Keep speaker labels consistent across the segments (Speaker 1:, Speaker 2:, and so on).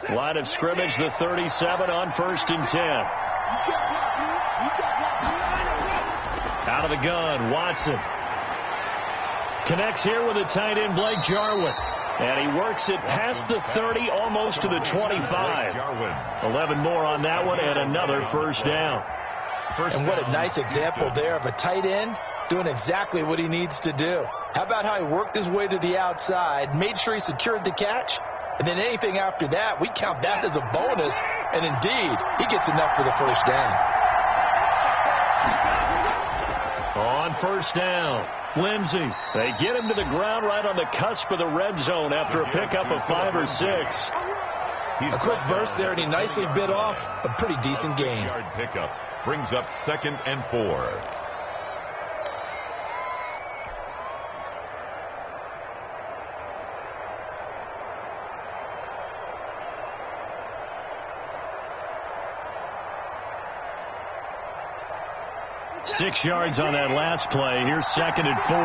Speaker 1: Line of scrimmage, the 37 on 1st and 10. Out of the gun, Watson. Connects here with the tight end, Blake Jarwin. And he works it past the 30, almost to the 25. 11 more on that one, and another first down.
Speaker 2: And what a nice example there of a tight end doing exactly what he needs to do. How about how he worked his way to the outside, made sure he secured the catch, and then anything after that, we count that as a bonus. And indeed, he gets enough for the first down.
Speaker 1: On first down, Lindsey. They get him to the ground right on the cusp of the red zone after a pickup of 5 or 6.
Speaker 2: A quick burst there, and he nicely bit off a pretty decent gain.
Speaker 3: Yard pickup brings up 2nd and 4.
Speaker 1: Six yards on that last play. Here's 2nd and 4.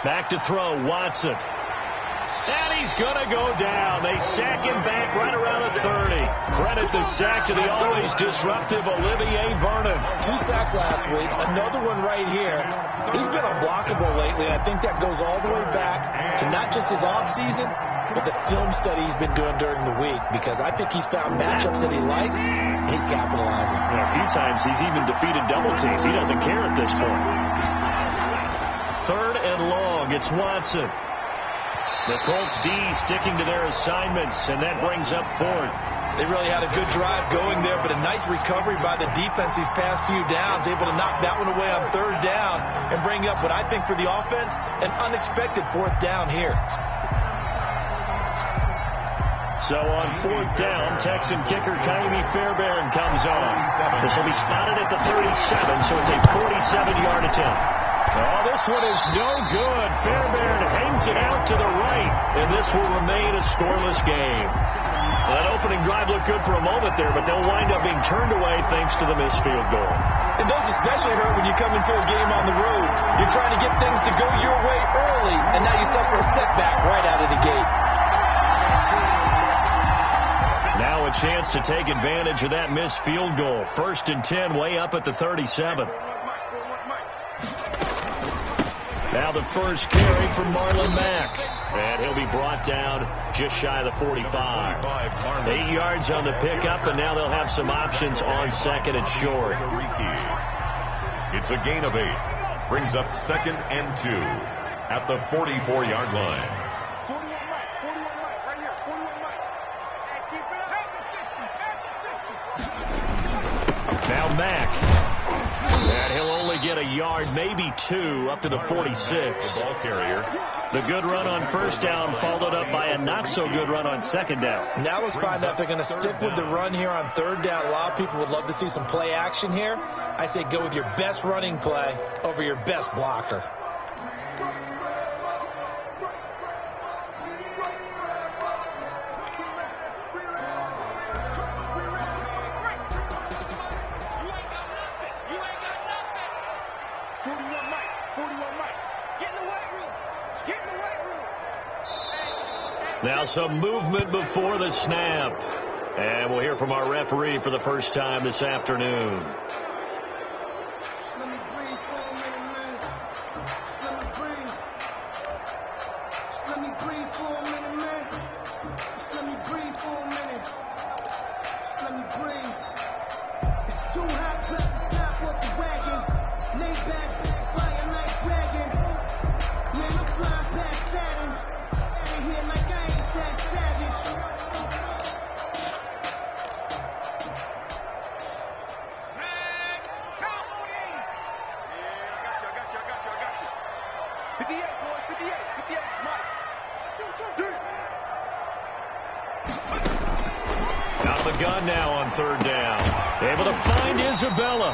Speaker 1: Back to throw, Watson. And he's going to go down. They sack him back right around the 30. Credit the sack to the always disruptive Olivier Vernon.
Speaker 2: 2 sacks last week, another one right here. He's been unblockable lately, and I think that goes all the way back to not just his offseason, but the film study he's been doing during the week, because I think he's found matchups that he likes, and he's capitalizing.
Speaker 1: Yeah, a few times he's even defeated double teams. He doesn't care at this point. 3rd and long. It's Watson. The Colts D sticking to their assignments, and that brings up 4th.
Speaker 2: They really had a good drive going there, but a nice recovery by the defense these past few downs, able to knock that one away on 3rd down and bring up what I think for the offense, an unexpected 4th down here.
Speaker 1: So on 4th down, Texan kicker Kaimi Fairbairn comes on. This will be spotted at the 37, so it's a 47-yard attempt. Oh, this one is no good. Fairbairn hangs it out to the right, and this will remain a scoreless game. That opening drive looked good for a moment there, but they'll wind up being turned away thanks to the missed field goal.
Speaker 2: It does especially hurt when you come into a game on the road. You're trying to get things to go your way early, and now you suffer a setback right out of the gate.
Speaker 1: Now a chance to take advantage of that missed field goal. 1st and 10, way up at the 37. Now the first carry from Marlon Mack. And he'll be brought down just shy of the 45. 8 yards on the pickup, and now they'll have some options on 2nd and short.
Speaker 3: It's a gain of 8. Brings up 2nd and 2 at the 44-yard line.
Speaker 1: Now Mack. And he'll only get a yard, maybe 2, up to the 46.
Speaker 3: The ball carrier.
Speaker 1: The good run on 1st down followed up by a not-so-good run on 2nd down.
Speaker 2: Now let's find out if they're going to stick with the run here on 3rd down. A lot of people would love to see some play action here. I say go with your best running play over your best blocker.
Speaker 1: Now some movement before the snap. And we'll hear from our referee for the first time this afternoon. Gun now on 3rd down. Able to find Isabella.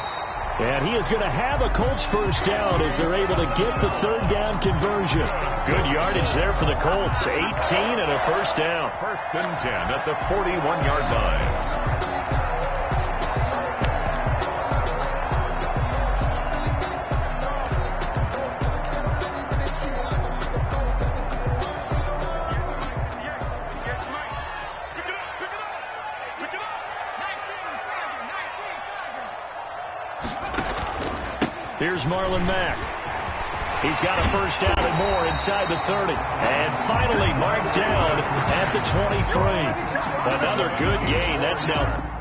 Speaker 1: And he is going to have a Colts first down as they're able to get the 3rd down conversion. Good yardage there for the Colts. 18 and a first down.
Speaker 3: 1st and 10 at the 41-yard line.
Speaker 1: Here's Marlon Mack. He's got a first down and more inside the 30. And finally marked down at the 23. Another good gain. That's now...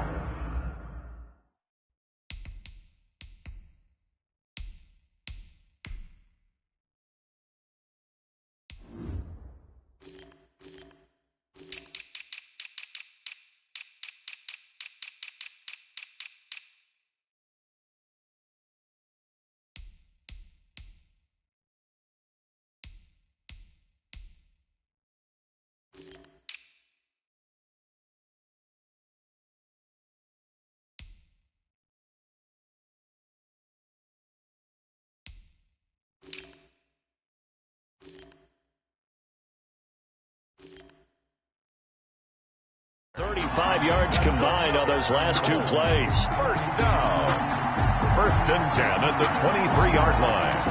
Speaker 1: yards combined on those last two plays.
Speaker 3: First down. First and 10 at the 23-yard line.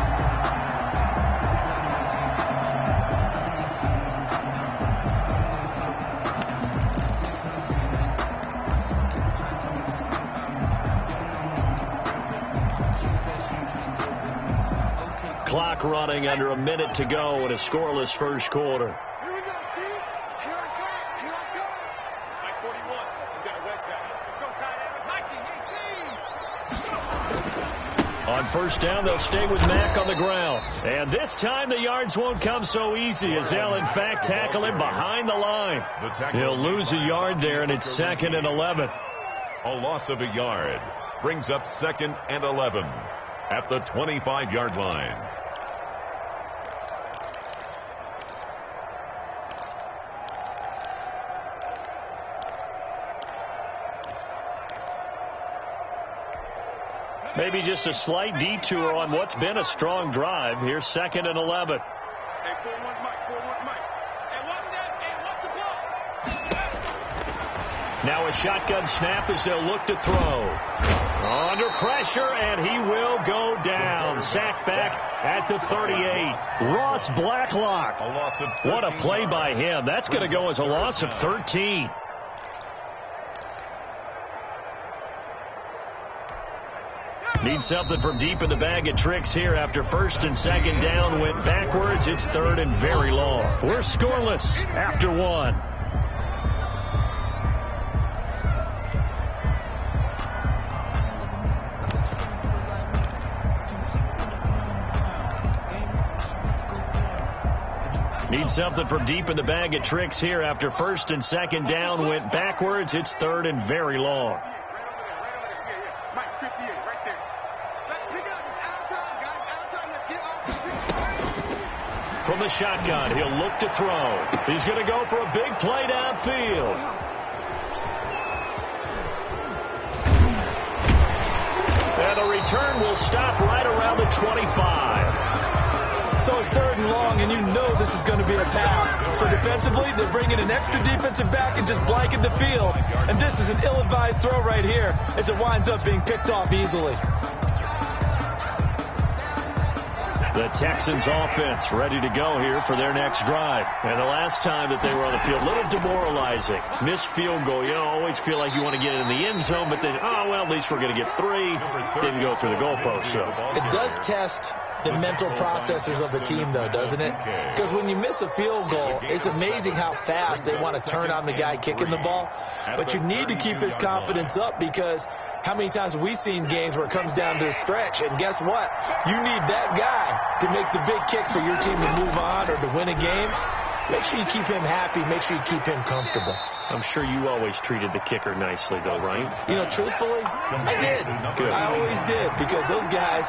Speaker 1: Clock running under a minute to go in a scoreless first quarter. On first down, they'll stay with Mack on the ground. And this time the yards won't come so easy as they'll, in fact, tackle him behind the line. He'll lose a yard there, and it's 2nd and 11.
Speaker 3: A loss of a yard brings up 2nd and 11 at the 25-yard line.
Speaker 1: Maybe just a slight detour on what's been a strong drive. Here's 2nd and 11.
Speaker 4: Hey, 4-1 Mike, 4-1 Mike. Hey, what's the block?
Speaker 1: Now a shotgun snap as they'll look to throw. Under pressure, and he will go down. Sack back at the 38. Ross Blacklock. What a play by him. That's going to go as a loss of 13. Need something from deep in the bag of tricks here after first and second down went backwards. It's 3rd and very long. We're scoreless after 1. Need something from deep in the bag of tricks here after first and second down went backwards. It's 3rd and very long. From the shotgun, he'll look to throw. He's going to go for a big play downfield. And the return will stop right around the 25.
Speaker 2: So it's 3rd and long, and you know this is going to be a pass. So defensively, they're bringing an extra defensive back and just blanket the field. And this is an ill-advised throw right here as it winds up being picked off easily.
Speaker 1: The Texans offense ready to go here for their next drive. And the last time that they were on the field, a little demoralizing. Missed field goal. You always feel like you want to get it in the end zone, but then, oh, well, at least we're going to get 3. Didn't go through the goalpost. So
Speaker 2: it does test the mental processes of a team, though, doesn't it? Because when you miss a field goal, it's amazing how fast they want to turn on the guy kicking the ball. But you need to keep his confidence up because how many times have we seen games where it comes down to the stretch? And guess what? You need that guy to make the big kick for your team to move on or to win a game. Make sure you keep him happy. Make sure you keep him comfortable.
Speaker 1: I'm sure you always treated the kicker nicely, though, right?
Speaker 2: You know, truthfully, I did.
Speaker 1: Good.
Speaker 2: I always did because those guys,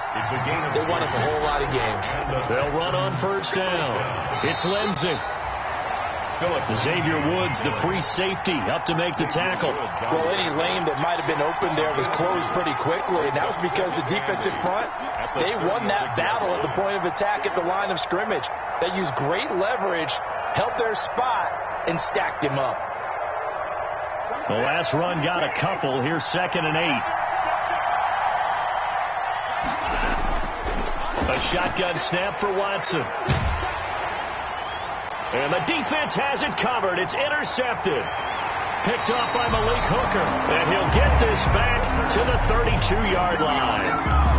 Speaker 2: they won us a whole lot of games.
Speaker 1: They'll run on first down. It's Lindsey. Xavier Woods, the free safety, up to make the tackle.
Speaker 2: Well, any lane that might have been open there was closed pretty quickly, and that was because the defensive front, they won that battle at the point of attack at the line of scrimmage. They used great leverage, held their spot, and stacked him up.
Speaker 1: The last run got a couple. Here's 2nd and 8. A shotgun snap for Watson. And the defense has it covered. It's intercepted. Picked off by Malik Hooker. And he'll get this this back to the 32-yard line.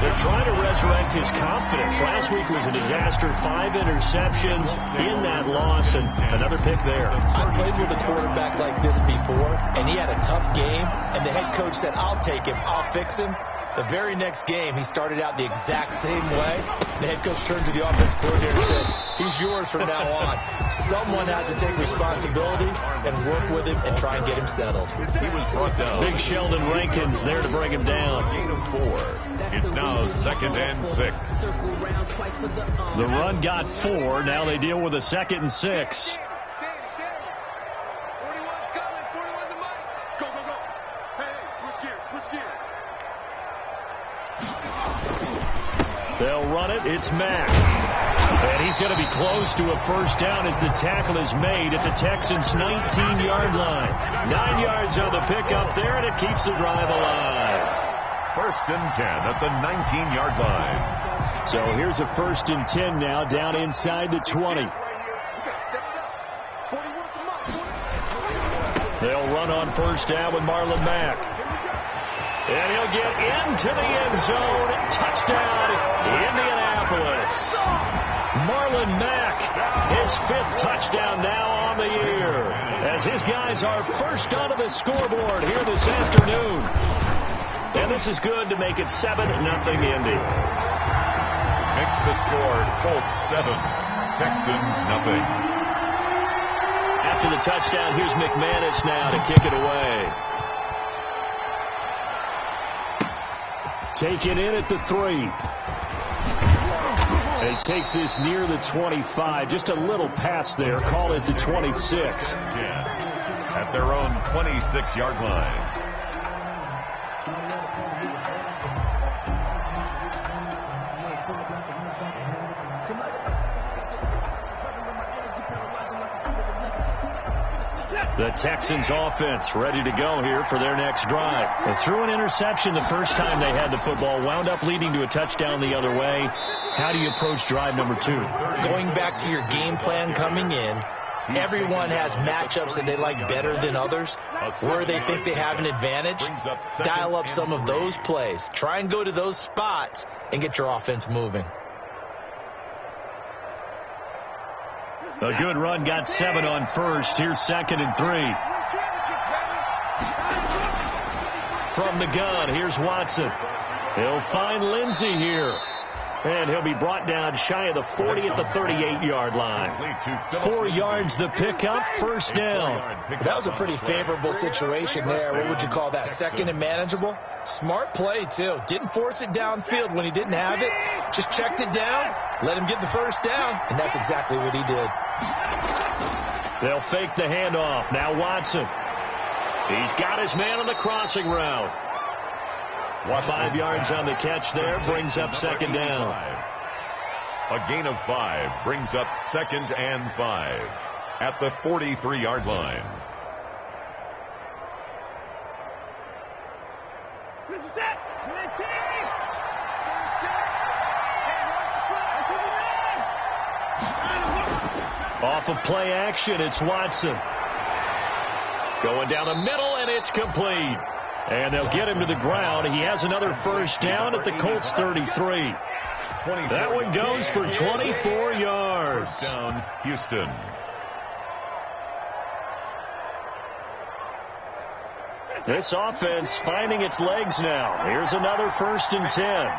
Speaker 1: They're trying to resurrect his confidence. Last week was a disaster. 5 interceptions in that loss, and another pick there.
Speaker 2: I played with a quarterback like this before, and he had a tough game, and the head coach said, I'll take him, I'll fix him. The very next game, he started out the exact same way. The head coach turned to the offense coordinator and said, he's yours from now on. Someone has to take responsibility and work with him and try and get him settled.
Speaker 3: He was brought down.
Speaker 1: Big Sheldon Rankins there to bring him down.
Speaker 3: Gain of 4. It's now 2nd and 6.
Speaker 1: The run got 4. Now they deal with a 2nd and 6.
Speaker 4: 41's coming. 41's the mic. Go, go, go. Hey, switch gears, switch gears.
Speaker 1: They'll run it. It's Mack. And he's going to be close to a first down as the tackle is made at the Texans' 19-yard line. 9 yards on the pickup there, and it keeps the drive alive.
Speaker 3: 1st and 10 at the 19-yard line.
Speaker 1: So here's a 1st and 10 now, down inside the 20. They'll run on first down with Marlon Mack. And he'll get into the end zone. Touchdown, Indianapolis. Marlon Mack, his 5th touchdown now on the year, as his guys are first onto the scoreboard here this afternoon. And this is good to make it 7-0 Indy.
Speaker 3: Makes the score Colts 7, Texans nothing.
Speaker 1: After the touchdown, here's McManus now to kick it away. Taken in at the 3. And he takes this near the 25. Just a little pass there. Call it the 26.
Speaker 3: At their own 26-yard line.
Speaker 1: The Texans offense ready to go here for their next drive. They threw an interception the first time they had the football, wound up leading to a touchdown the other way. How do you approach drive number 2?
Speaker 2: Going back to your game plan coming in, everyone has matchups that they like better than others, where they think they have an advantage. Dial up some of those plays. Try and go to those spots and get your offense moving.
Speaker 1: A good run got 7 on first. Here's 2nd and 3. From the gun, here's Watson. He'll find Lindsey here. And he'll be brought down shy of the 40 at the 38-yard line. 4 yards the pickup, first down.
Speaker 2: That was a pretty favorable situation there. What would you call that? 2nd and manageable? Smart play, too. Didn't force it downfield when he didn't have it. Just checked it down, let him get the first down, and that's exactly what he did.
Speaker 1: They'll fake the handoff. Now Watson. He's got his man on the crossing route. 5 yards on the catch there, brings up 2nd down.
Speaker 3: A gain of 5 brings up 2nd and 5 at the 43-yard line.
Speaker 4: This is it.
Speaker 1: Off of play action, it's Watson. Going down the middle, and it's complete. And they'll get him to the ground. He has another first down at the Colts 33. That one goes for 24 yards.
Speaker 3: Down, Houston.
Speaker 1: This offense finding its legs now. Here's another 1st and 10.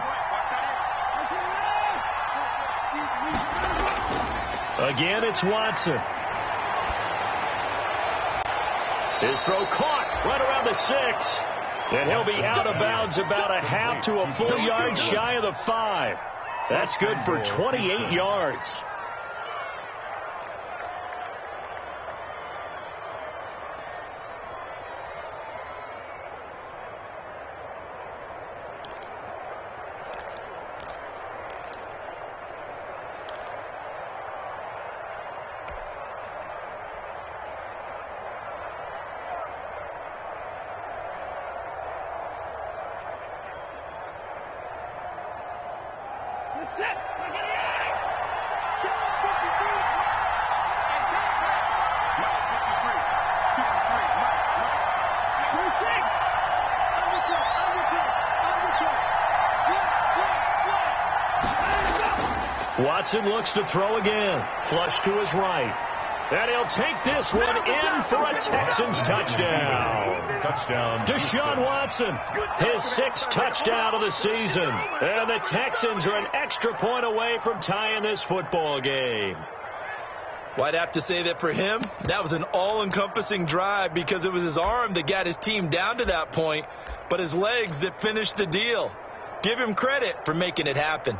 Speaker 1: Again, it's Watson. His throw caught right around the 6. And he'll be out of bounds about a half to a full yard shy of the 5. That's good for 28 yards. Watson looks to throw again. Flush to his right. And he'll take this one in for a Texans touchdown.
Speaker 3: Touchdown.
Speaker 1: Deshaun Watson, his 6th touchdown of the season. And the Texans are an extra point away from tying this football game.
Speaker 2: Well, I'd have to say that for him, that was an all-encompassing drive because it was his arm that got his team down to that point, but his legs that finished the deal. Give him credit for making it happen.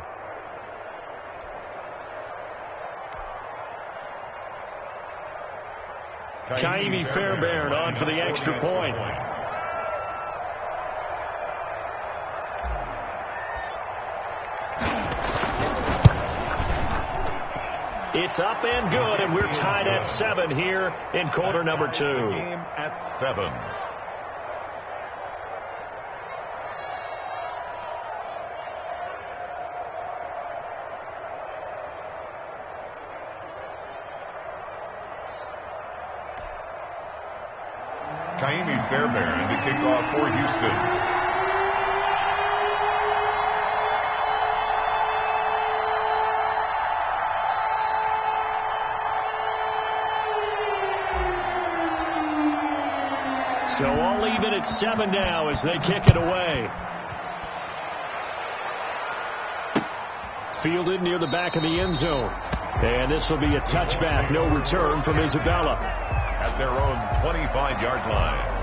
Speaker 1: Kaimi Fairbairn on for the extra point. It's up and good, and we're tied at 7 here in quarter number 2.
Speaker 3: Game at 7. Kaimi Fairbairn to kick off for Houston.
Speaker 1: So all even at 7 now as they kick it away. Fielded near the back of the end zone. And this will be a touchback. No return from Isabella.
Speaker 3: At their own 25-yard line.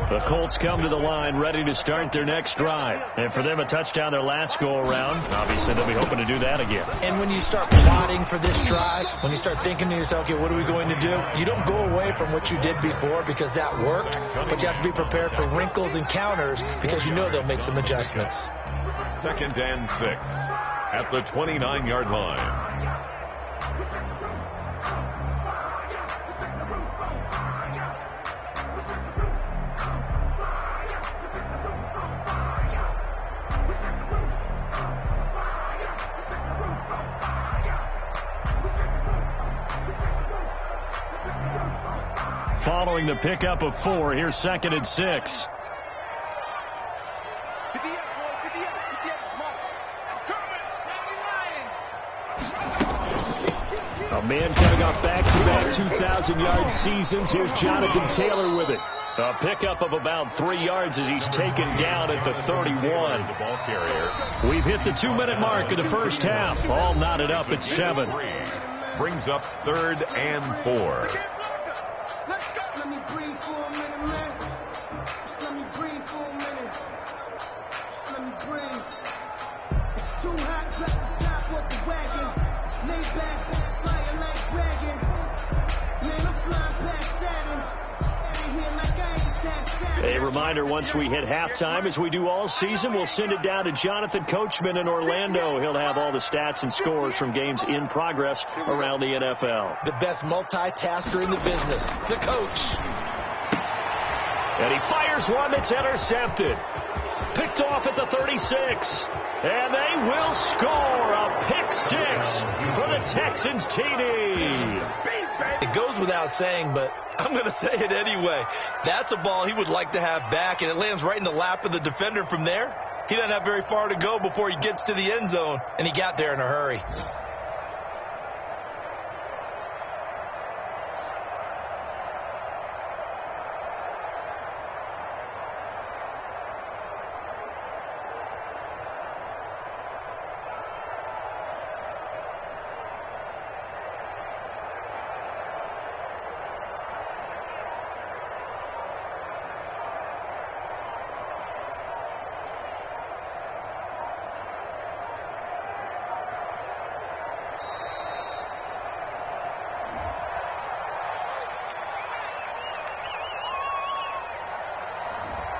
Speaker 1: The Colts come to the line ready to start their next drive. And for them, a touchdown their last go-around. Obviously, they'll be hoping to do that again.
Speaker 2: And when you start plotting for this drive, when you start thinking to yourself, okay, what are we going to do? You don't go away from what you did before because that worked, but you have to be prepared for wrinkles and counters because you know they'll make some adjustments.
Speaker 3: 2nd and 6 at the 29-yard line.
Speaker 1: Following the pickup of 4, here's 2nd and 6. A man coming off back-to-back 2,000-yard seasons. Here's Jonathan Taylor with it. A pickup of about 3 yards as he's taken down at the 31.
Speaker 3: The ball carrier.
Speaker 1: We've hit the 2-minute mark of the first half. All knotted up at 7.
Speaker 3: Brings up 3rd and 4.
Speaker 4: Let me breathe for a minute, man. Just let me breathe for a minute. Just let me breathe. It's too hot, drop the top off the wagon. Lay back, fire like dragon. Man, I'm flying past Saturn. Out of here like I ain't attached Saturn.
Speaker 1: A reminder, once we hit halftime, as we do all season, we'll send it down to Jonathan Coachman in Orlando. He'll have all the stats and scores from games in progress around the NFL.
Speaker 2: The best multitasker in the business, the coach.
Speaker 1: And he fires one that's intercepted. Picked off at the 36. And they will score a pick 6 for the Texans TD.
Speaker 2: It goes without saying, but I'm going to say it anyway. That's a ball he would like to have back, and it lands right in the lap of the defender from there. He doesn't have very far to go before he gets to the end zone, and he got there in a hurry.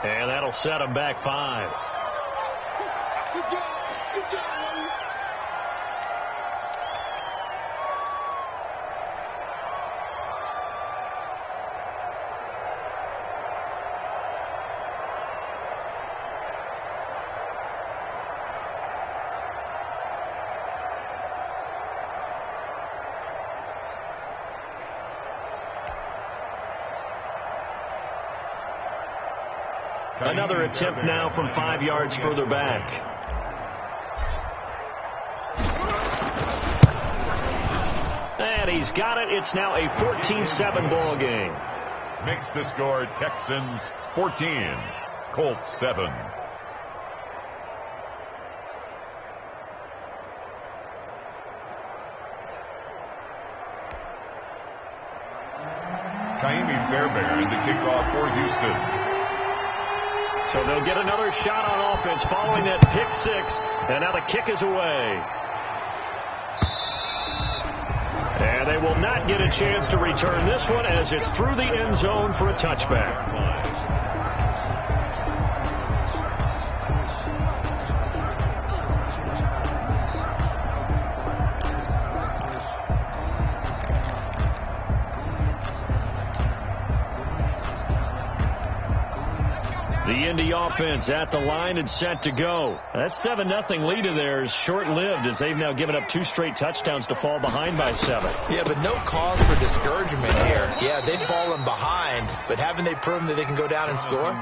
Speaker 1: And that'll set him back 5.
Speaker 4: Good job. Good job, man.
Speaker 1: Another attempt now from 5 yards further back. And he's got it. It's now a 14-7 ball game.
Speaker 3: Makes the score Texans 14, Colts 7. Fairbairn to kick off for Houston.
Speaker 1: So they'll get another shot on offense following that pick six, and now the kick is away. And they will not get a chance to return this one as it's through the end zone for a touchback. The Indy offense at the line and set to go. That 7-0 lead of theirs short-lived as they've now given up 2 straight touchdowns to fall behind by 7.
Speaker 2: Yeah, but no cause for discouragement here. Yeah, they've fallen behind, but haven't they proven that they can go down and score?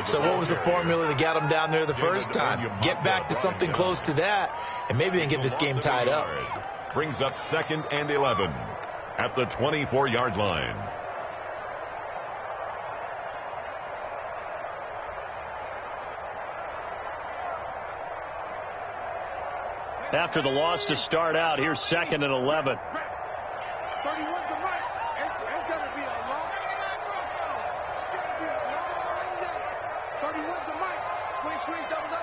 Speaker 2: So what was the formula to get them down there the first time? Get back to something close to that, and maybe they can get this game tied up.
Speaker 3: Brings up 2nd and 11 at the 24-yard line.
Speaker 1: After the loss to start out, here's 2nd and 11.
Speaker 4: 31's the right. It's going to be a long. It's going to be a long day. 31's the right. Squeeze, double.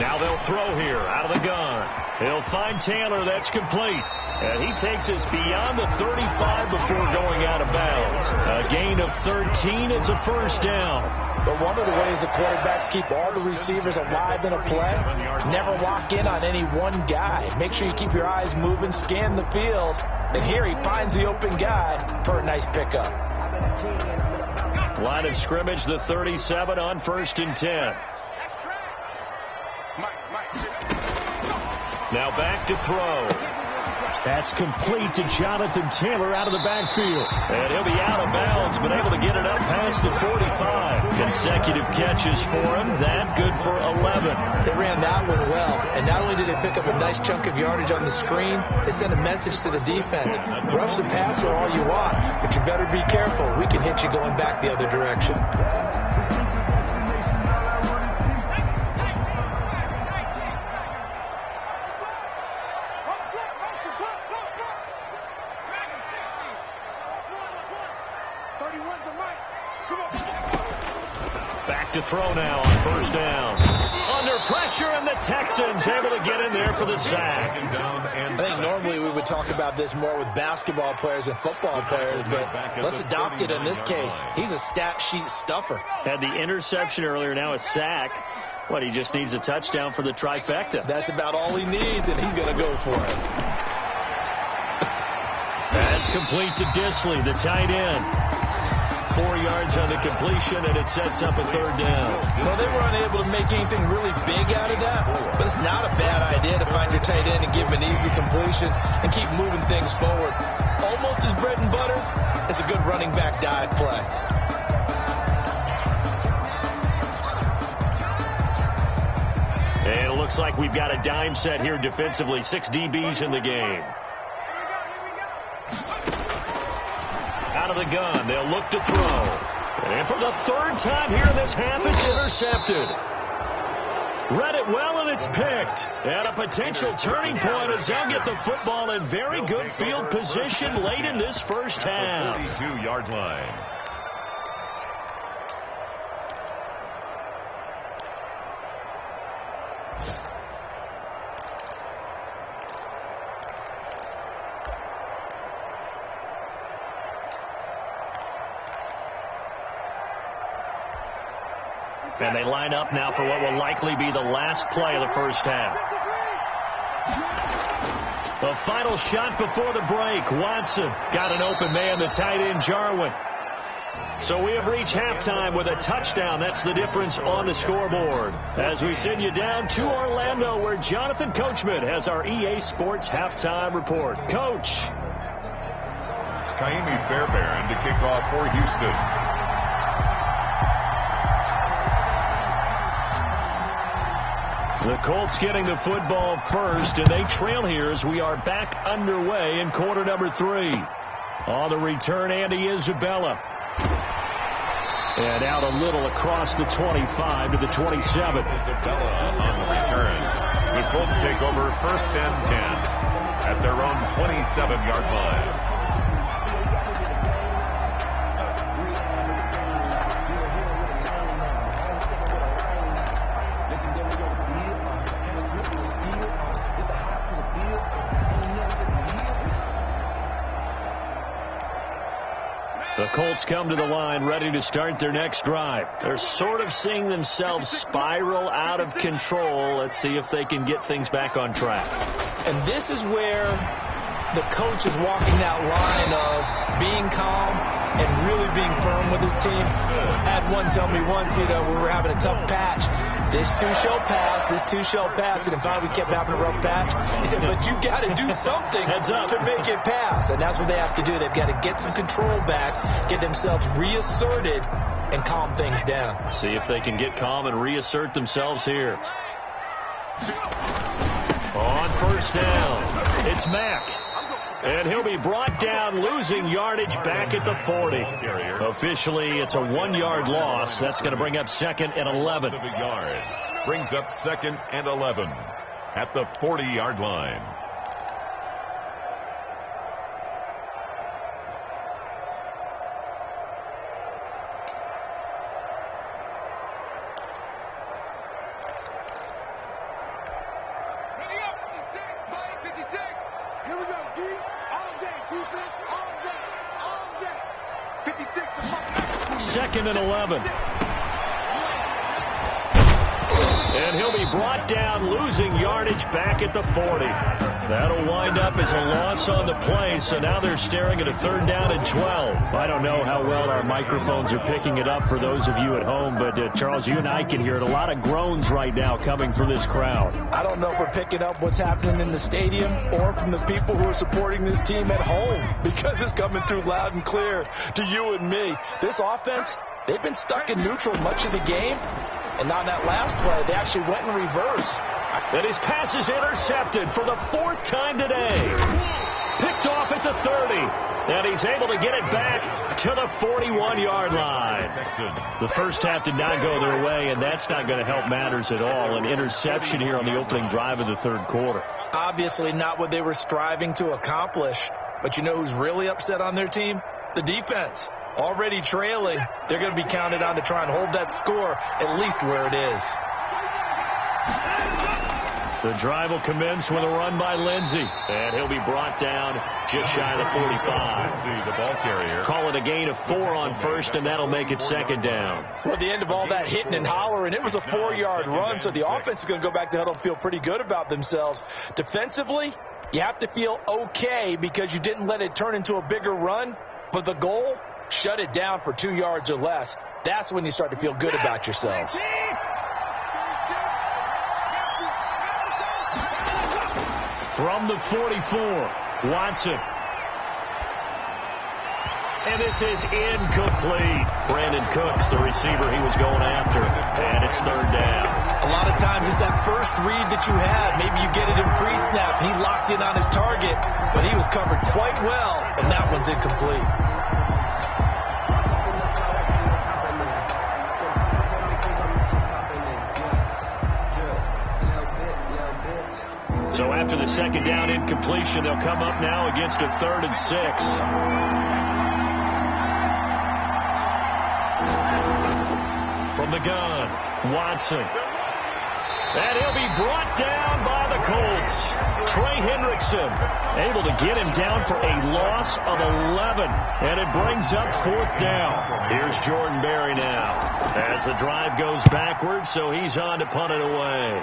Speaker 1: Now they'll throw here out of the gun. He'll find Taylor. That's complete. And he takes us beyond the 35 before going out of bounds. A gain of 13. It's a first down.
Speaker 2: But one of the ways the quarterbacks keep all the receivers alive in a play, never lock in on any one guy. Make sure you keep your eyes moving, scan the field. And here he finds the open guy for a nice pickup.
Speaker 1: Line of scrimmage, the 37 on 1st and 10. Now back to throw. That's complete to Jonathan Taylor out of the backfield. And he'll be out of bounds, but able to get it up past the 45. Consecutive catches for him. That good for 11.
Speaker 2: They ran that one well. And not only did they pick up a nice chunk of yardage on the screen, they sent a message to the defense. Rush the passer all you want, but you better be careful. We can hit you going back the other direction.
Speaker 1: Back to throw now on 1st down. Under pressure, and the Texans able to get in there for the sack.
Speaker 2: I think normally we would talk about this more with basketball players and football players, but let's adopt it in this case. He's a stat sheet stuffer.
Speaker 1: Had the interception earlier, now a sack. What, he just needs a touchdown for the trifecta.
Speaker 2: That's about all he needs, and he's going to go for it.
Speaker 1: That's complete to Disley, the tight end. 4 yards on the completion, and it sets up a 3rd down.
Speaker 2: Well, they were unable to make anything really big out of that, but it's not a bad idea to find your tight end and give him an easy completion and keep moving things forward. Almost his bread and butter is a good running back dive play.
Speaker 1: And it looks like we've got a dime set here defensively. 6 DBs in the game. Out of the gun, they'll look to throw. And for the 3rd time here in this half, it's intercepted. Read it well, and it's picked. And a potential turning point as they'll get the football in very good field position late in this first half.
Speaker 3: 32-yard line.
Speaker 1: And they line up now for what will likely be the last play of the first half. The final shot before the break. Watson got an open man, the tight end Jarwin. So we have reached halftime with a touchdown. That's the difference on the scoreboard. As we send you down to Orlando, where Jonathan Coachman has our EA Sports halftime report. Coach.
Speaker 3: Kaimi Fairbairn to kick off for Houston.
Speaker 1: The Colts getting the football first, and they trail here as we are back underway in quarter number 3. On the return, Andy Isabella. And out a little across the 25 to the 27.
Speaker 3: Isabella on the return. The Colts take over 1st and 10 at their own 27-yard line.
Speaker 1: The Colts come to the line ready to start their next drive. They're sort of seeing themselves spiral out of control. Let's see if they can get things back on track.
Speaker 2: And this is where the coach is walking that line of being calm and really being firm with his team. I had one tell me once, we were having a tough patch. This too shall pass, this too shall pass. And finally we kept having a rough patch. He said, but you got to do something to make it pass. And that's what they have to do. They've got to get some control back, get themselves reasserted, and calm things down.
Speaker 1: See if they can get calm and reassert themselves here. On 1st down, it's Mack. And he'll be brought down, losing yardage back at the 40. Officially, it's a 1-yard loss. That's going to bring up 2nd and 11.
Speaker 3: Brings up 2nd and 11 at the 40-yard line.
Speaker 4: Here we go, D. All day. Defense, all day. All day. 56.
Speaker 1: 2nd and 11. And he'll be brought down, losing yardage back at the 40. That'll wind up as a loss on the play, so now they're staring at a 3rd down and 12. I don't know how well our microphones are picking it up for those of you at home, but Charles, you and I can hear it. A lot of groans right now coming from this crowd.
Speaker 2: I don't know if we're picking up what's happening in the stadium or from the people who are supporting this team at home, because it's coming through loud and clear to you and me. This offense, they've been stuck in neutral much of the game. And on that last play, they actually went in reverse.
Speaker 1: And his pass is intercepted for the 4th time today. Picked off at the 30. And he's able to get it back to the 41-yard line. The first half did not go their way, and that's not going to help matters at all. An interception here on the opening drive of the 3rd quarter.
Speaker 2: Obviously not what they were striving to accomplish. But you know who's really upset on their team? The defense. Already trailing, they're going to be counted on to try and hold that score at least where it is.
Speaker 1: The drive will commence with a run by Lindsey. And he'll be brought down just shy of the 45.
Speaker 3: The ball carrier.
Speaker 1: Call it a gain of 4 on 1st, and that'll make it 2nd down.
Speaker 2: Well, at the end of all that hitting and hollering, it was a 4-yard run, so the offense is going to go back to huddle and feel pretty good about themselves. Defensively, you have to feel okay because you didn't let it turn into a bigger run, but the goal, shut it down for 2 yards or less. That's when you start to feel good about yourselves.
Speaker 1: From the 44, Watson. And this is incomplete. Brandon Cooks, the receiver he was going after. And it's 3rd down.
Speaker 2: A lot of times it's that first read that you had. Maybe you get it in pre-snap. He locked in on his target, but he was covered quite well, and that one's incomplete.
Speaker 1: So after the 2nd down incompletion, they'll come up now against a 3rd and 6. From the gun, Watson. And he'll be brought down by the Colts. Trey Hendrickson able to get him down for a loss of 11. And it brings up 4th down. Here's Jordan Berry now as the drive goes backwards, so he's on to punt it away.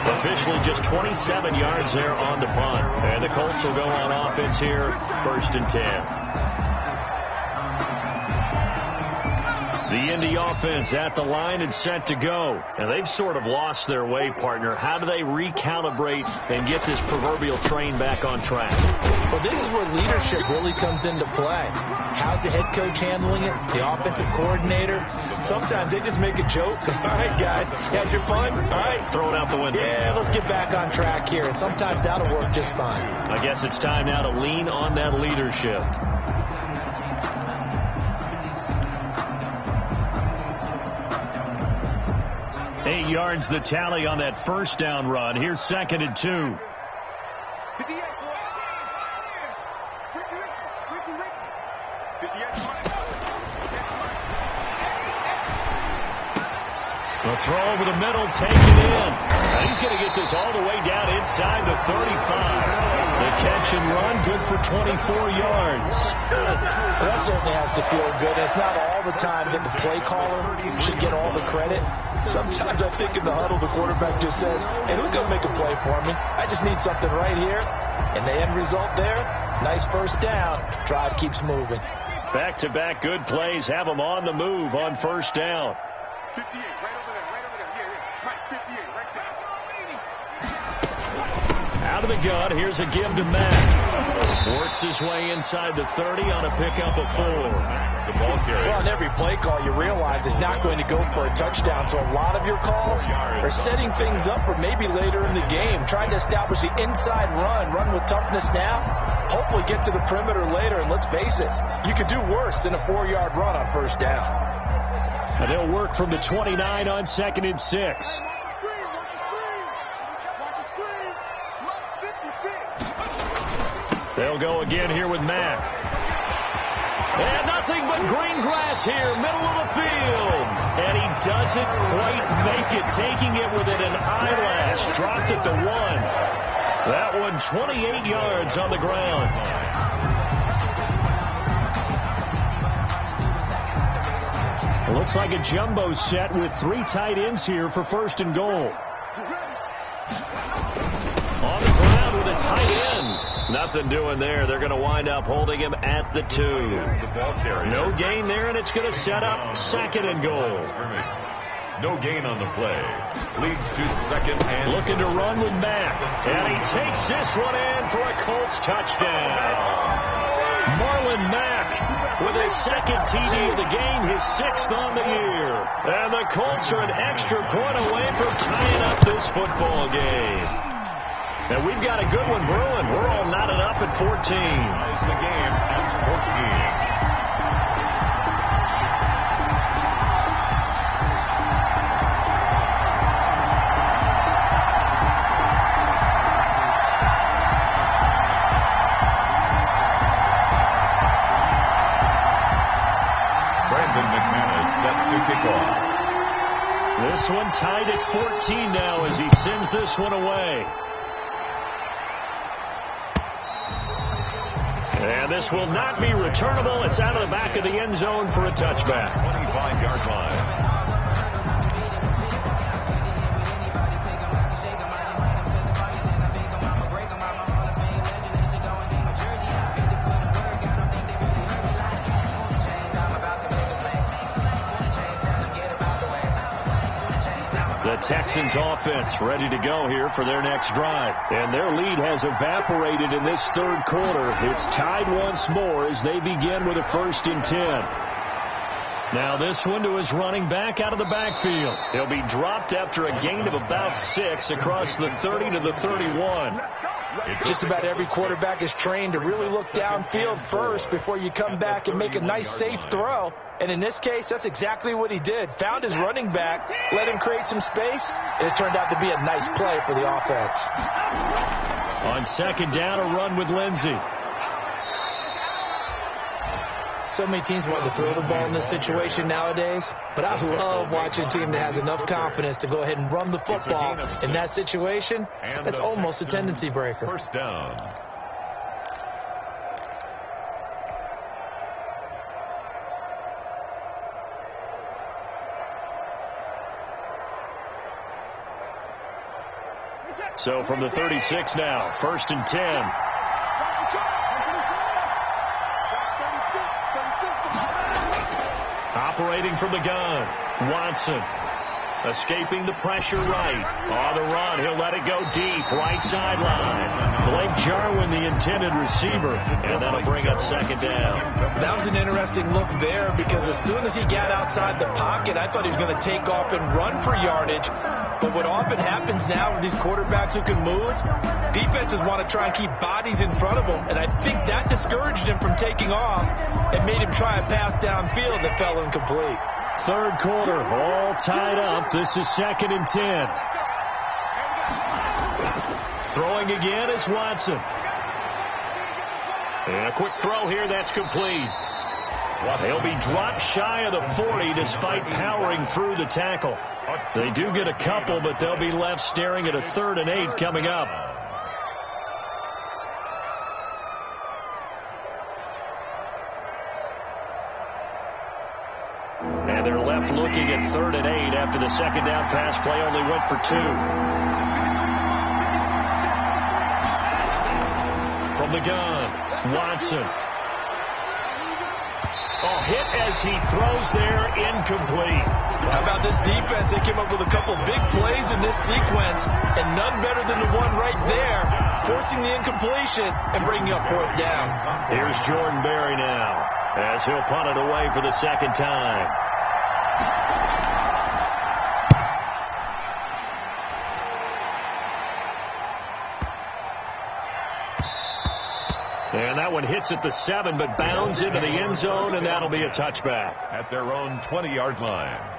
Speaker 1: Officially just 27 yards there on the punt. And the Colts will go on offense here, 1st and 10. The Indy offense at the line and set to go. And they've sort of lost their way, partner. How do they recalibrate and get this proverbial train back on track?
Speaker 2: Well, this is where leadership really comes into play. How's the head coach handling it? The offensive coordinator? Sometimes they just make a joke. All right, guys, had your fun? All right.
Speaker 1: Throw it out the window.
Speaker 2: Yeah, let's get back on track here. And sometimes that'll work just fine.
Speaker 1: I guess it's time now to lean on that leadership. 8 yards the tally on that first down run. Here's 2nd and 2. The throw over the middle, taken in. And he's going to get this all the way down inside the 35. The catch and run, good for 24 yards.
Speaker 2: Well, that certainly has to feel good. It's not all the time that the play caller should get all the credit. Sometimes I think in the huddle, the quarterback just says, hey, who's going to make a play for me? I just need something right here. And the end result there, nice first down. Drive keeps moving.
Speaker 1: Back-to-back good plays have them on the move on first down.
Speaker 5: 58, right over there, right over there. Yeah, right, 58, right there.
Speaker 1: Out of the gun, here's a give to Matt. Works his way inside the 30 on a pickup of 4.
Speaker 3: The ball carrier.
Speaker 2: Well, on every play call, you realize it's not going to go for a touchdown. So a lot of your calls are setting things up for maybe later in the game, trying to establish the inside run with toughness now, hopefully get to the perimeter later. And let's face it, you could do worse than a 4-yard run on first down.
Speaker 1: And they'll work from the 29 on 2nd and 6. They'll go again here with Matt. And nothing but green grass here, middle of the field. And he doesn't quite make it, taking it within an eyelash. Dropped at the 1. That one 28 yards on the ground. It looks like a jumbo set with 3 tight ends here for 1st and goal. On the ground with a tight end. Nothing doing there. They're going to wind up holding him at the 2. No gain there, and it's going to set up 2nd and goal.
Speaker 3: No gain on the play. Leads to 2nd and
Speaker 1: looking to run with Mack. And he takes this one in for a Colts touchdown. Marlon Mack with his 2nd TD of the game, his 6th on the year. And the Colts are an extra point away from tying up this football game. And we've got a good one brewing. We're all knotted up at 14.
Speaker 3: Ties the game at 14.
Speaker 1: This one tied at 14 now as he sends this one away. And this will not be returnable. It's out of the back of the end zone for a touchback.
Speaker 3: 25-yard line.
Speaker 1: The Texans offense ready to go here for their next drive. And their lead has evaporated in this 3rd quarter. It's tied once more as they begin with a 1st and 10. Now this one to his running back out of the backfield. He'll be dropped after a gain of about 6 across the 30 to the 31.
Speaker 2: Just about every quarterback is trained to really look downfield first before you come back and make a nice, safe throw. And in this case, that's exactly what he did. Found his running back, let him create some space, and it turned out to be a nice play for the offense.
Speaker 1: On 2nd down, a run with Lindsey.
Speaker 2: So many teams want to throw the ball in this situation nowadays, but I love watching a team that has enough confidence to go ahead and run the football in that situation. That's almost a tendency breaker.
Speaker 3: 1st down.
Speaker 1: So from the 36 now, 1st and 10. Operating from the gun. Watson. Escaping the pressure right. On the run. He'll let it go deep. Right sideline. Blake Jarwin, the intended receiver. And that'll bring up second down.
Speaker 2: That was an interesting look there because as soon as he got outside the pocket, I thought he was going to take off and run for yardage. But what often happens now with these quarterbacks who can move, defenses want to try and keep bodies in front of them. And I think that discouraged him from taking off and made him try a pass downfield that fell incomplete.
Speaker 1: Third quarter, all tied up. This is 2nd and 10. Throwing again is Watson. And a quick throw here, that's complete. They'll be dropped shy of the 40 despite powering through the tackle. They do get a couple, but they'll be left staring at a 3rd and 8 coming up. And they're left looking at 3rd and 8 after the second down pass play only went for 2. From the gun, Watson. Oh, hit as he throws there, incomplete.
Speaker 2: How about this defense? They came up with a couple big plays in this sequence, and none better than the one right there, forcing the incompletion and bringing up 4th down.
Speaker 1: Here's Jordan Berry now, as he'll punt it away for the second time. And that one hits at the 7, but bounds into the end zone, and that'll be a touchback.
Speaker 3: At their own 20-yard line.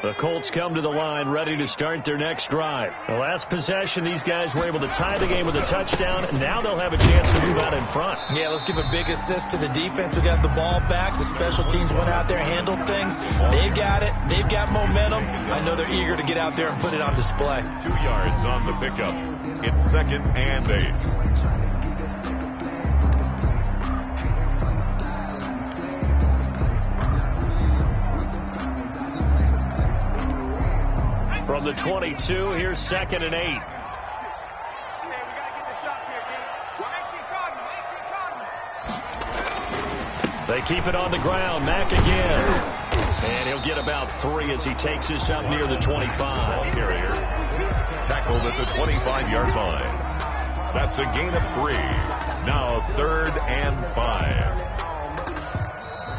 Speaker 1: The Colts come to the line ready to start their next drive. The last possession, these guys were able to tie the game with a touchdown. Now they'll have a chance to move out in front.
Speaker 2: Yeah, let's give a big assist to the defense who got the ball back. The special teams went out there, handled things. They've got it. They've got momentum. I know they're eager to get out there and put it on display.
Speaker 3: 2 yards on the pickup. It's 2nd and 8.
Speaker 1: From the 22, here's 2nd and 8. They keep it on the ground. Mack again. And he'll get about 3 as he takes this up near the 25.
Speaker 3: Ball carrier tackled at the 25-yard line. That's a gain of 3. Now 3rd and 5.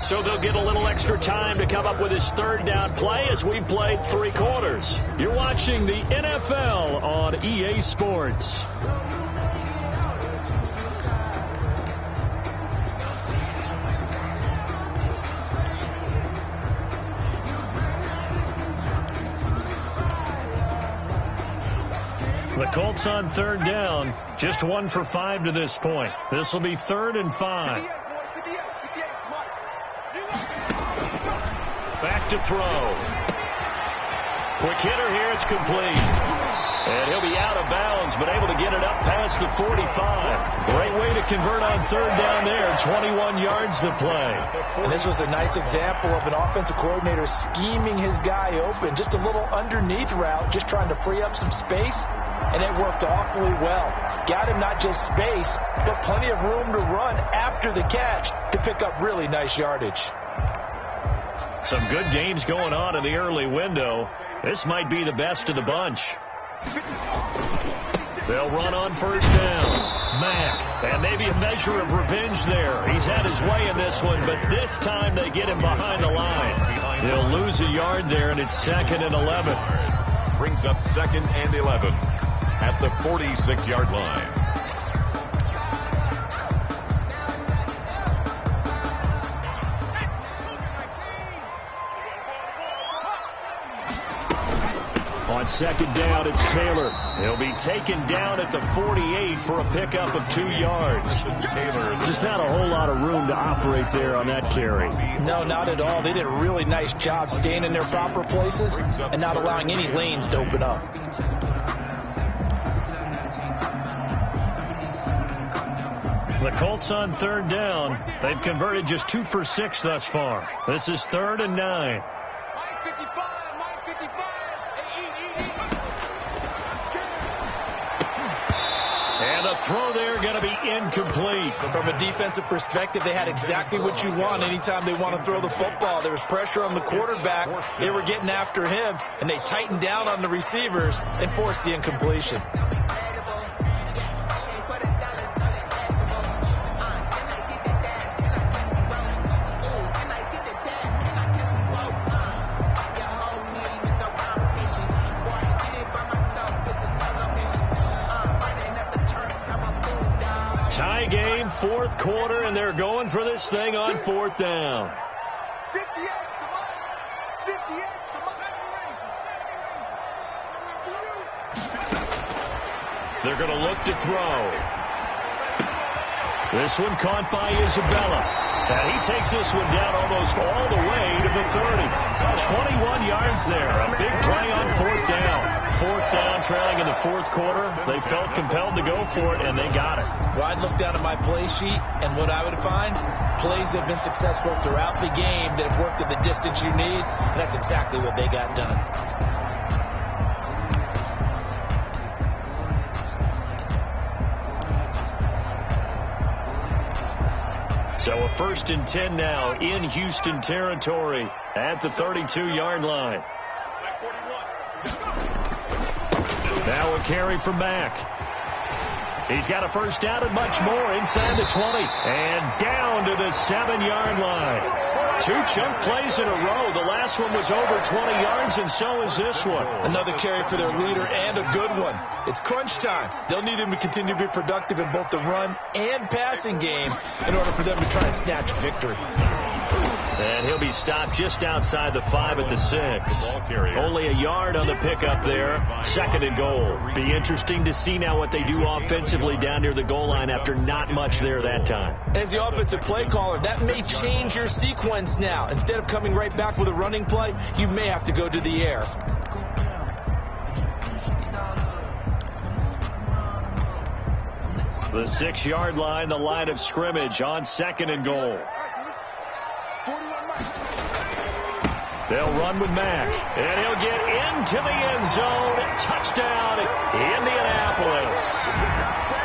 Speaker 1: So they'll get a little extra time to come up with his 3rd down play as we played 3 quarters. You're watching the NFL on EA Sports. The Colts on 3rd down, just 1 for 5 to this point. This will be 3rd and 5. Back to throw. Quick hitter here, it's complete. And he'll be out of bounds, but able to get it up past the 45. Great way to convert on 3rd down there. 21 yards to play.
Speaker 2: And this was a nice example of an offensive coordinator scheming his guy open. Just a little underneath route, just trying to free up some space. And it worked awfully well. Got him not just space, but plenty of room to run after the catch to pick up really nice yardage.
Speaker 1: Some good games going on in the early window. This might be the best of the bunch. They'll run on 1st down. Mack, and maybe a measure of revenge there. He's had his way in this one, but this time they get him behind the line. He'll lose a yard there, and it's 2nd and 11.
Speaker 3: Brings up 2nd and 11 at the 46-yard line.
Speaker 1: On 2nd down, it's Taylor. He'll be taken down at the 48 for a pickup of 2 yards. Taylor, just not a whole lot of room to operate there on that carry.
Speaker 2: No, not at all. They did a really nice job staying in their proper places and not allowing any lanes to open up.
Speaker 1: The Colts on third down. They've converted just 2 for 6 thus far. This is 3rd and 9. And a throw there going to be incomplete.
Speaker 2: From a defensive perspective, they had exactly what you want anytime they want to throw the football. There was pressure on the quarterback. They were getting after him, and they tightened down on the receivers and forced the incompletion.
Speaker 1: Tie game, 4th quarter, and they're going for this thing on 4th down.
Speaker 4: 58, come on. 58, come on.
Speaker 1: They're going to look to throw. This one caught by Isabella. And he takes this one down almost all the way to the 30. 21 yards there. A big play on 4th down. 4th down, trailing in the 4th quarter. They felt compelled to go for it, and they got it.
Speaker 2: Well, I'd look down at my play sheet, and what I would find, plays that have been successful throughout the game that have worked at the distance you need, and that's exactly what they got done.
Speaker 1: So a 1st and 10 now in Houston territory at the 32-yard line. Now a carry from Mack. He's got a 1st down and much more inside the 20. And down to the 7-yard line. 2 chunk plays in a row. The last one was over 20 yards, and so is this one.
Speaker 2: Another carry for their leader, and a good one. It's crunch time. They'll need him to continue to be productive in both the run and passing game in order for them to try and snatch victory.
Speaker 1: And he'll be stopped just outside the 5 at the 6. Only a yard on the pickup there. 2nd and goal. Be interesting to see now what they do offensively down near the goal line after not much there that time.
Speaker 2: As the offensive play caller, that may change your sequence now. Instead of coming right back with a running play, you may have to go to the air.
Speaker 1: The 6-yard line, the line of scrimmage on 2nd and goal. They'll run with Mack, and he'll get into the end zone. Touchdown, Indianapolis.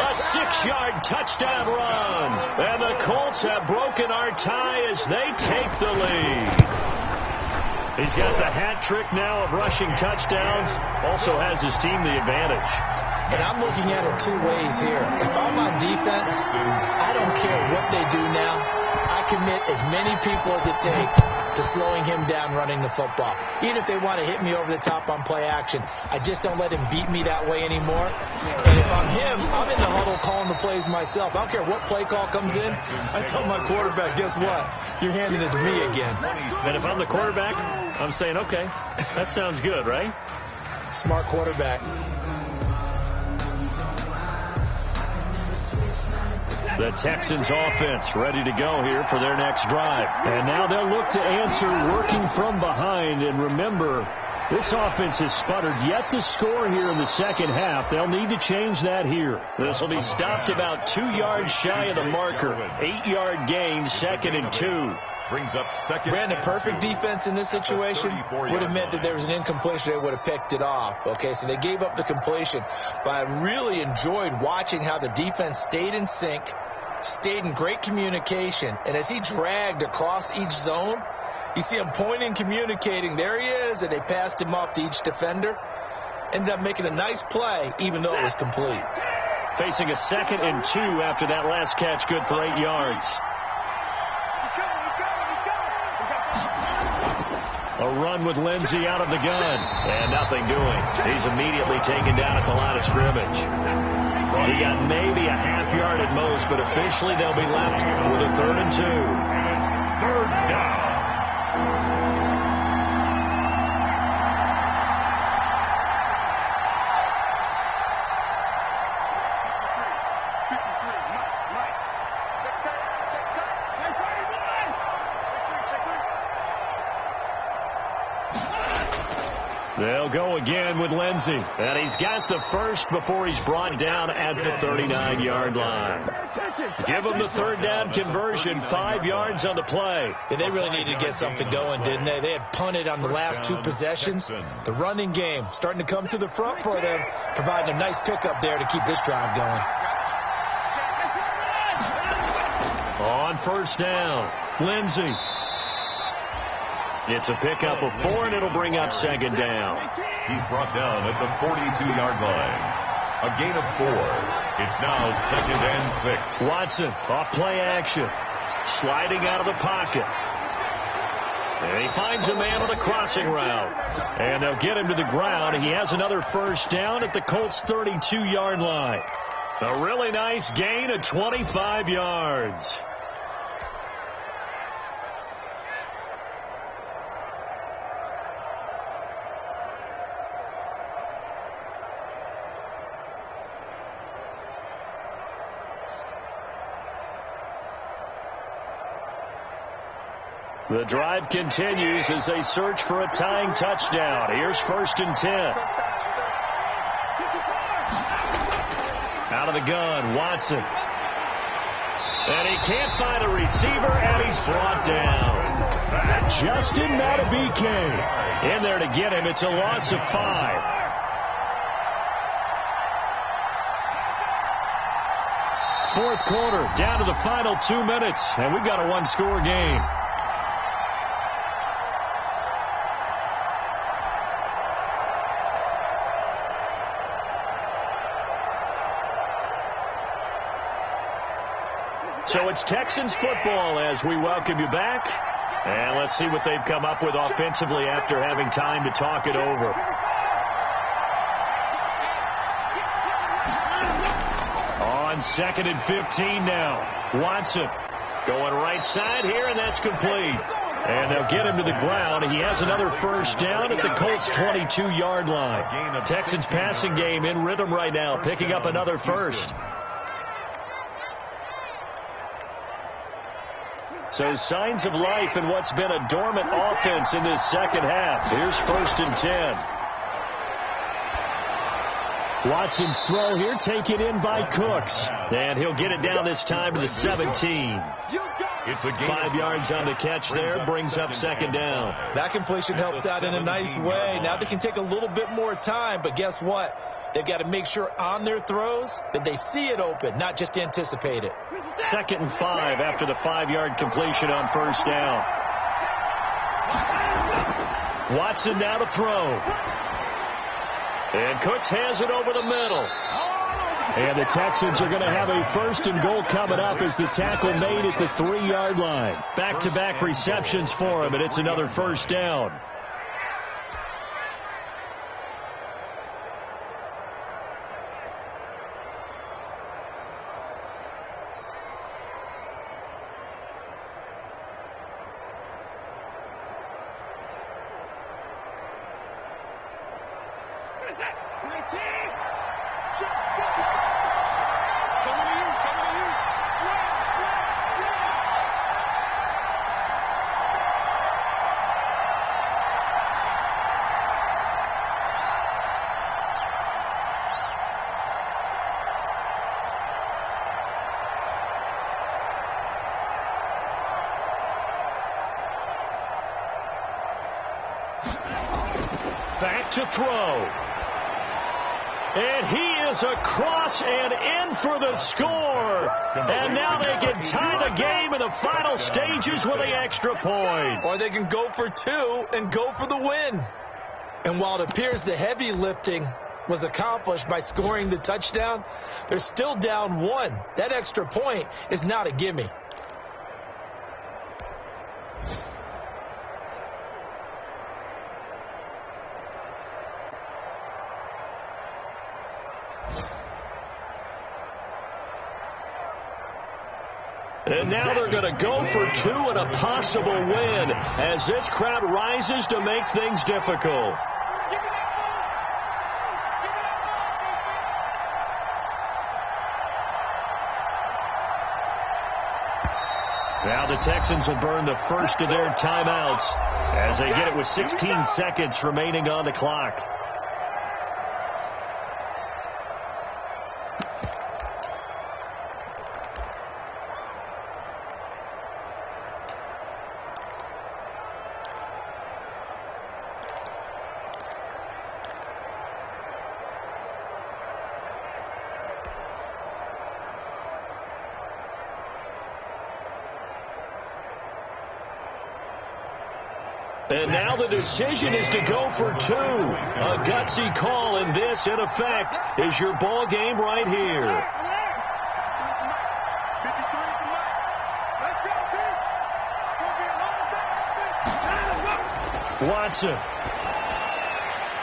Speaker 1: A 6-yard touchdown run. And the Colts have broken our tie as they take the lead. He's got the hat trick now of rushing touchdowns. Also has his team the advantage.
Speaker 2: And I'm looking at it 2 ways here. If I'm on defense, I don't care what they do now. I commit as many people as it takes to slowing him down running the football. Even if they want to hit me over the top on play action, I just don't let him beat me that way anymore. And if I'm him, I'm in the huddle calling the plays myself. I don't care what play call comes in. I tell my quarterback, guess what? You're handing it to me again.
Speaker 1: And if I'm the quarterback, I'm saying, okay, that sounds good, right?
Speaker 2: Smart quarterback.
Speaker 1: The Texans offense ready to go here for their next drive. And now they'll look to answer working from behind. And remember, this offense has sputtered yet to score here in the second half. They'll need to change that here. This will be stopped about 2 yards shy of the marker. 8-yard gain, 2nd and 2.
Speaker 3: Brings up 2nd.
Speaker 2: Brandon, perfect defense in this situation would have meant that there was an incompletion. They would have picked it off. Okay, so they gave up the completion. But I really enjoyed watching how the defense stayed in sync, stayed in great communication. And as he dragged across each zone, you see him pointing, communicating. There he is, and they passed him off to each defender. Ended up making a nice play, even though it was complete.
Speaker 1: Facing a 2nd and 2 after that last catch, good for 8 yards. A run with Lindsey out of the gun. And nothing doing. He's immediately taken down at the line of scrimmage. He got maybe a half yard at most, but officially they'll be left with a 3rd and 2.
Speaker 3: And it's 3rd down.
Speaker 1: They'll go again with Lindsey. And he's got the first before he's brought down at the 39-yard line. Give him the third down conversion, 5 yards on the play.
Speaker 2: Yeah, they really needed to get something going, didn't they? They had punted on the last 2 possessions. The running game starting to come to the front for them, providing a nice pickup there to keep this drive going.
Speaker 1: On first down, Lindsey. It's a pickup of 4, and it'll bring up second down.
Speaker 3: He's brought down at the 42-yard line. A gain of 4. It's now 2nd and 6.
Speaker 1: Watson off play action. Sliding out of the pocket. And he finds a man on the crossing route. And they'll get him to the ground. He has another first down at the Colts' 32-yard line. A really nice gain of 25 yards. The drive continues as they search for a tying touchdown. Here's 1st and 10. Out of the gun, Watson. And he can't find a receiver, and he's brought down. Justin Matabike in there to get him. It's a loss of 5. Fourth quarter, down to the final 2 minutes, and we've got a 1-score game. So it's Texans football as we welcome you back. And let's see what they've come up with offensively after having time to talk it over. On 2nd and 15 now. Watson going right side here, and that's complete. And they'll get him to the ground. He has another first down at the Colts' 22-yard line. Texans passing game in rhythm right now, picking up another first. So signs of life in what's been a dormant offense in this second half. Here's 1st and 10. Watson's throw here taken in by Cooks. And he'll get it down this time to the 17.
Speaker 3: It's a
Speaker 1: 5 yards on the catch there, brings up second down.
Speaker 2: That completion helps out in a nice way. Now they can take a little bit more time, but guess what? They've got to make sure on their throws that they see it open, not just anticipate it.
Speaker 1: 2nd and 5 after the 5-yard completion on first down. Watson now to throw. And Cooks has it over the middle. And the Texans are going to have a 1st and goal coming up as the tackle made at the 3-yard line. Back-to-back receptions for him, and it's another first down. Back to throw. And he is across and in for the score. And now they can tie the game in the final stages with the extra point.
Speaker 2: Or they can go for 2 and go for the win. And while it appears the heavy lifting was accomplished by scoring the touchdown, they're still down 1. That extra point is not a gimme.
Speaker 1: And now they're going to go for 2 and a possible win as this crowd rises to make things difficult. Now the Texans will burn the first of their timeouts as they get it with 16 seconds remaining on the clock. And now the decision is to go for two. A gutsy call, and this, in effect, is your ball game right here.
Speaker 5: 53 at the mark. Let's go, team. It's going to be a long day.
Speaker 1: Watson.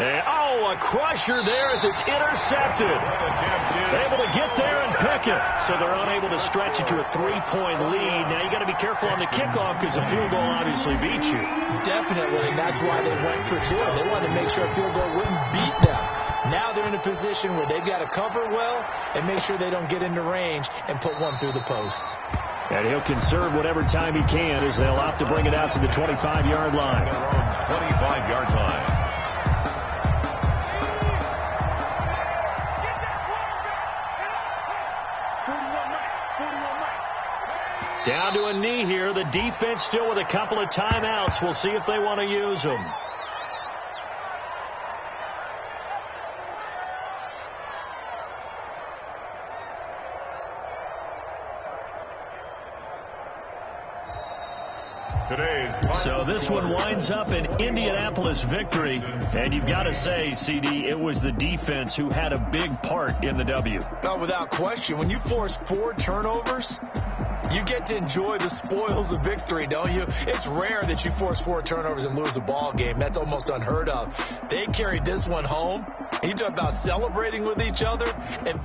Speaker 1: And, a crusher there as it's intercepted. Able to get there and pick it. So they're unable to stretch it to a 3-point lead. Now you got to be careful on the kickoff because a field goal obviously beats you.
Speaker 2: Definitely, and that's why they went for two. They wanted to make sure a field goal wouldn't beat them. Now they're in a position where they've got to cover well and make sure they don't get into range and put one through the posts.
Speaker 1: And he'll conserve whatever time he can as they'll opt to bring it out to the 25-yard line.
Speaker 3: 25-yard line.
Speaker 1: Down to a knee here. The defense still with a couple of timeouts. We'll see if they want to use them. So this one winds up an Indianapolis victory. And you've got to say, CD, it was the defense who had a big part in the W.
Speaker 2: No, without question. When you force 4 turnovers, you get to enjoy the spoils of victory, don't you? It's rare that you force 4 turnovers and lose a ball game. That's almost unheard of. They carried this one home. You talk about celebrating with each other and